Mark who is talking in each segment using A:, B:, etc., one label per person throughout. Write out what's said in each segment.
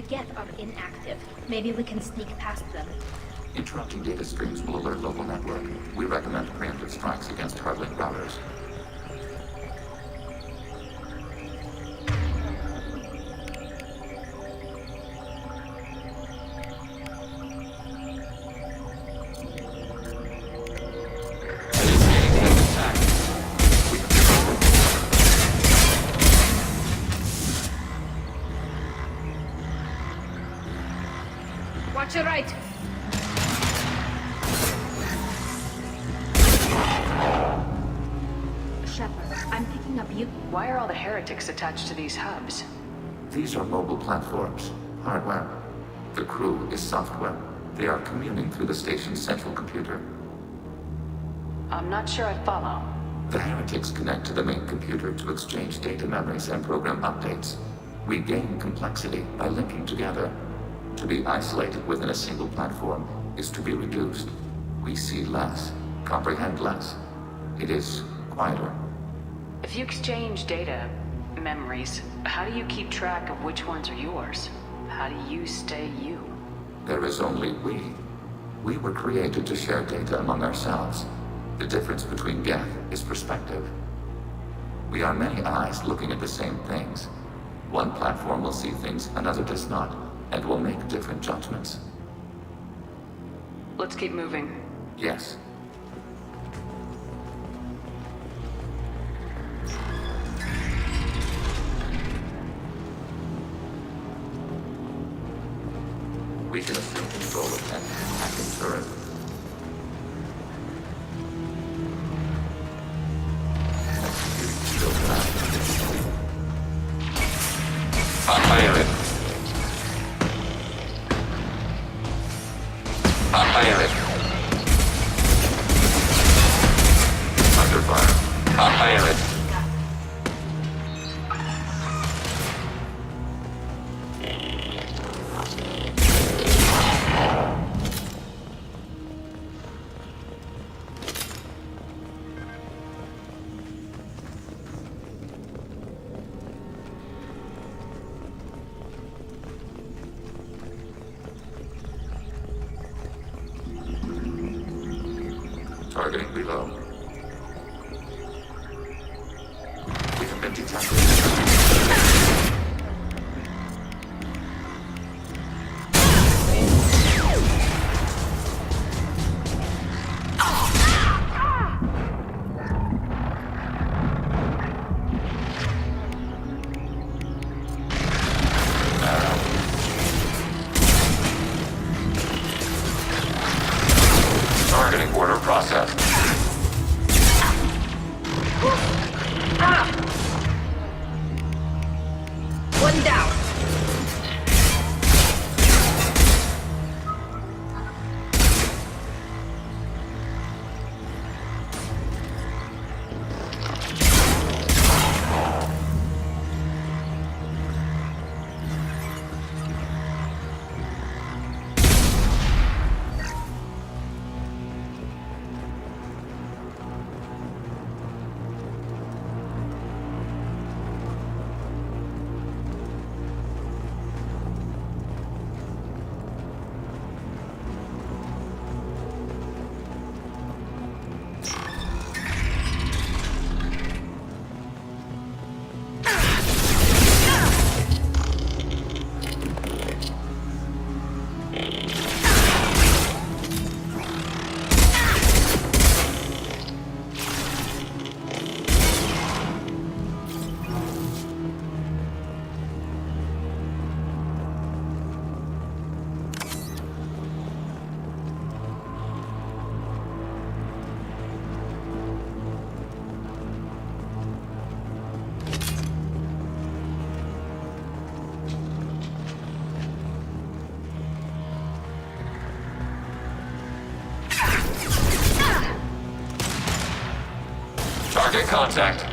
A: Geth are inactive. Maybe we can sneak past them.
B: Interrupting data streams will alert local network. We recommend preemptive strikes against hardlink routers.
A: Watch your right. Shepard, I'm picking up you.
C: Why are all the heretics attached to these hubs?
B: These are mobile platforms, hardware. The crew is software. They are communing through the station's central computer.
C: I'm not sure I follow.
B: The heretics connect to the main computer to exchange data memories and program updates. We gain complexity by linking together. To be isolated within a single platform is to be reduced. We see less, comprehend less. It is quieter.
C: If you exchange data, memories, how do you keep track of which ones are yours? How do you stay you?
B: There is only we. We were created to share data among ourselves. The difference between Geth is perspective. We are many eyes looking at the same things. One platform will see things another does not, and will make different judgments.
C: Let's keep moving.
B: Yes. We can assume control of an attacking turret. Executing shield path. Fire it. Fire it. Under fire. Fire it. Targeting below. We have been detected. Targeting order processed.
A: One down.
B: Target contact.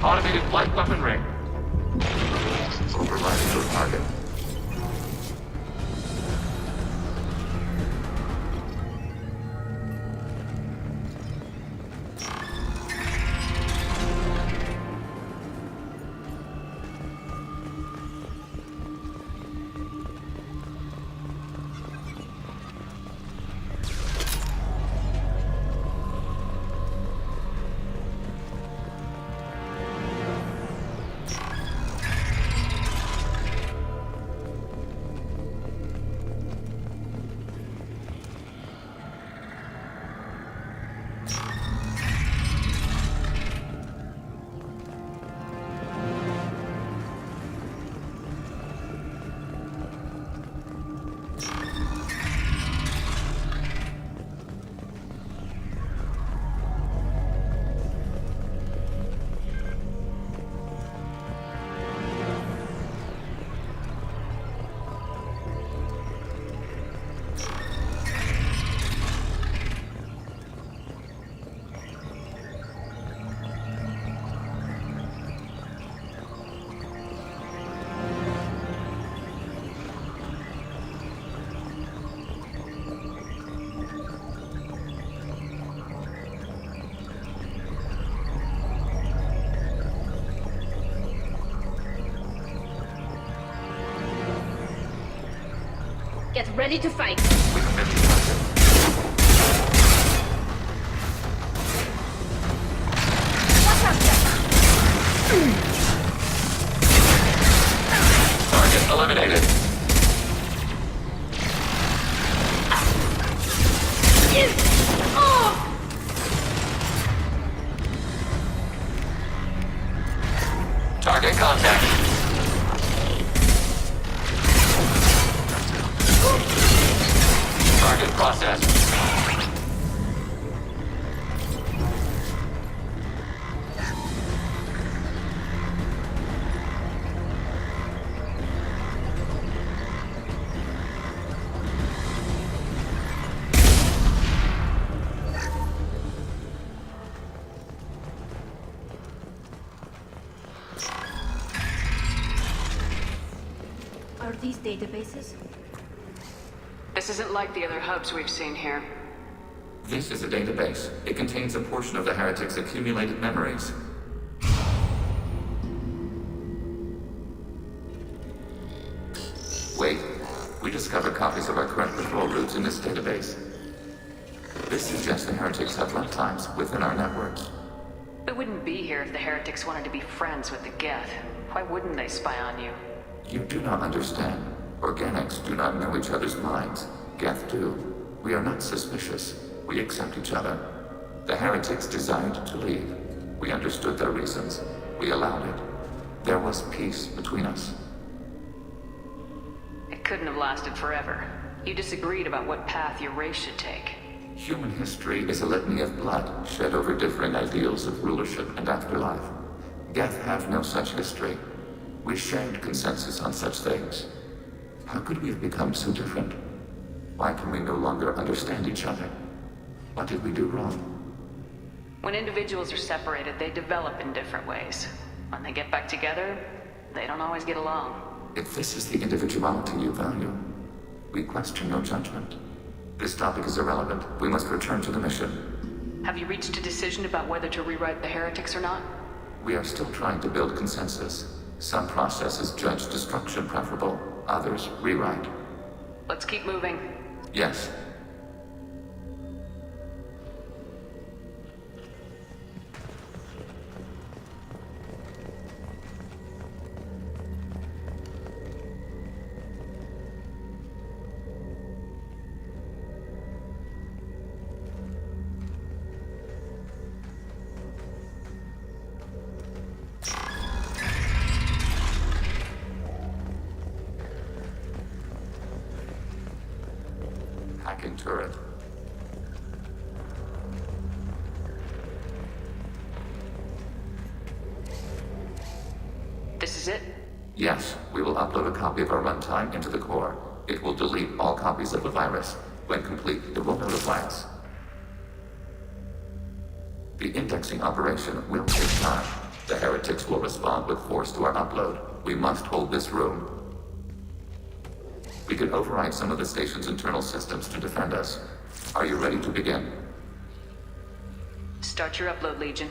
B: Automated flight weapon ring. Overriding your target.
A: Get ready to fight.
B: We have been detected.
A: Watch out, Shepard.
B: Target eliminated.
A: Oh!
B: Target contact. Target processed.
A: Are these databases?
C: This isn't like the other hubs we've seen here.
B: This is a database. It contains a portion of the heretic's accumulated memories. Wait. We discovered copies of our current patrol routes in this database. This suggests the heretics have lifetimes within our networks.
C: We wouldn't be here if the heretics wanted to be friends with the Geth. Why wouldn't they spy on you?
B: You do not understand. Organics do not know each other's minds. Geth do. We are not suspicious. We accept each other. The heretics desired to leave. We understood their reasons. We allowed it. There was peace between us.
C: It couldn't have lasted forever. You disagreed about what path your race should take.
B: Human history is a litany of blood shed over differing ideals of rulership and afterlife. Geth have no such history. We shared consensus on such things. How could we have become so different? Why can we no longer understand each other? What did we do wrong?
C: When individuals are separated, they develop in different ways. When they get back together, they don't always get along.
B: If this is the individuality you value, we question no judgment. This topic is irrelevant. We must return to the mission.
C: Have you reached a decision about whether to rewrite the heretics or not?
B: We are still trying to build consensus. Some processes judge destruction preferable, others rewrite.
C: Let's keep moving.
B: Yes. Hacking turret.
C: This is it?
B: Yes, we will upload a copy of our runtime into the core. It will delete all copies of the virus. When complete, it will notify us. The indexing operation will take time. The heretics will respond with force to our upload. We must hold this room. We can override some of the station's internal systems to defend us. Are you ready to begin?
C: Start your upload, Legion.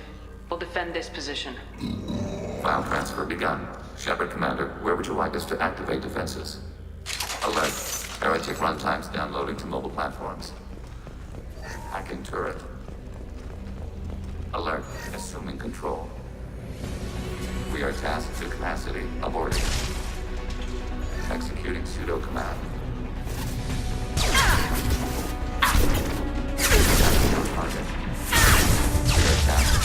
C: We'll defend this position.
B: File transfer begun. Shepard Commander, where would you like us to activate defenses? Alert. Heretic runtimes downloading to mobile platforms. Hacking turret. Alert. Assuming control. We are tasked to capacity. Aborting. Executing pseudo command. Target. We are tasked.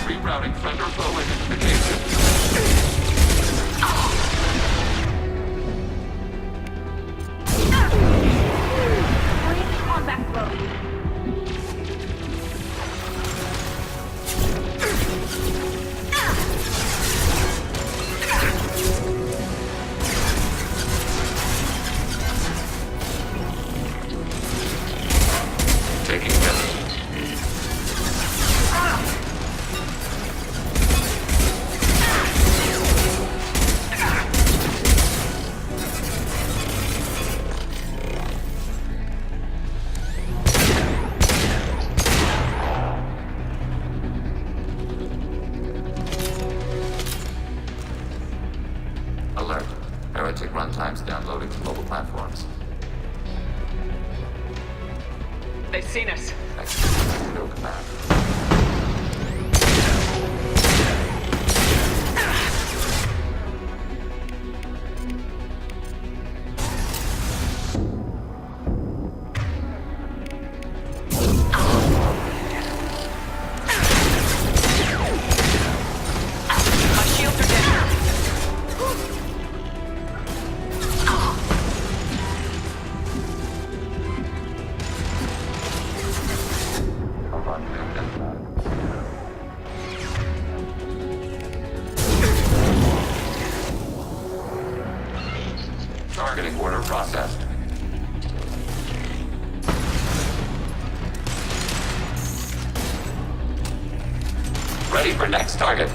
B: Rerouting Thunder Foe identification.
A: Bring on back road.
B: Taking damage. Alert. Heretic runtimes downloading to mobile platforms.
C: They've seen us.
B: Executing pseudo command.
C: My shields are down.
B: Targeting order processed. Ready for next target.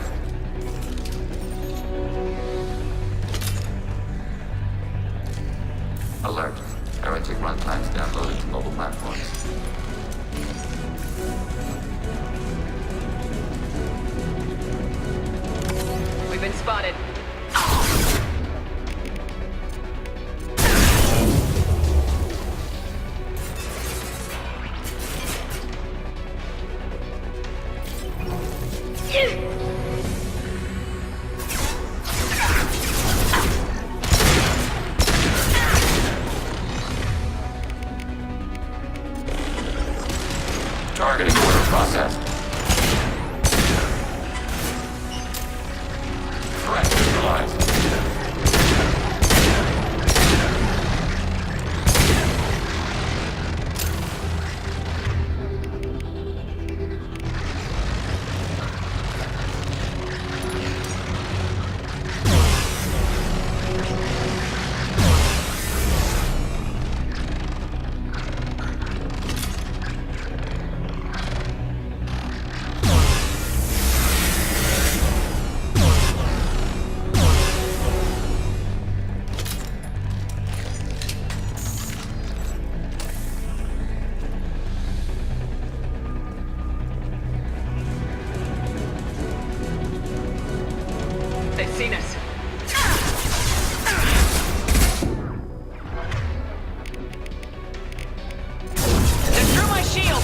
B: Alert. Heretic runtimes downloading to mobile platforms.
C: We've been spotted.
B: Targeting order processed. Threat neutralized.
C: They've seen us. They're through my shield.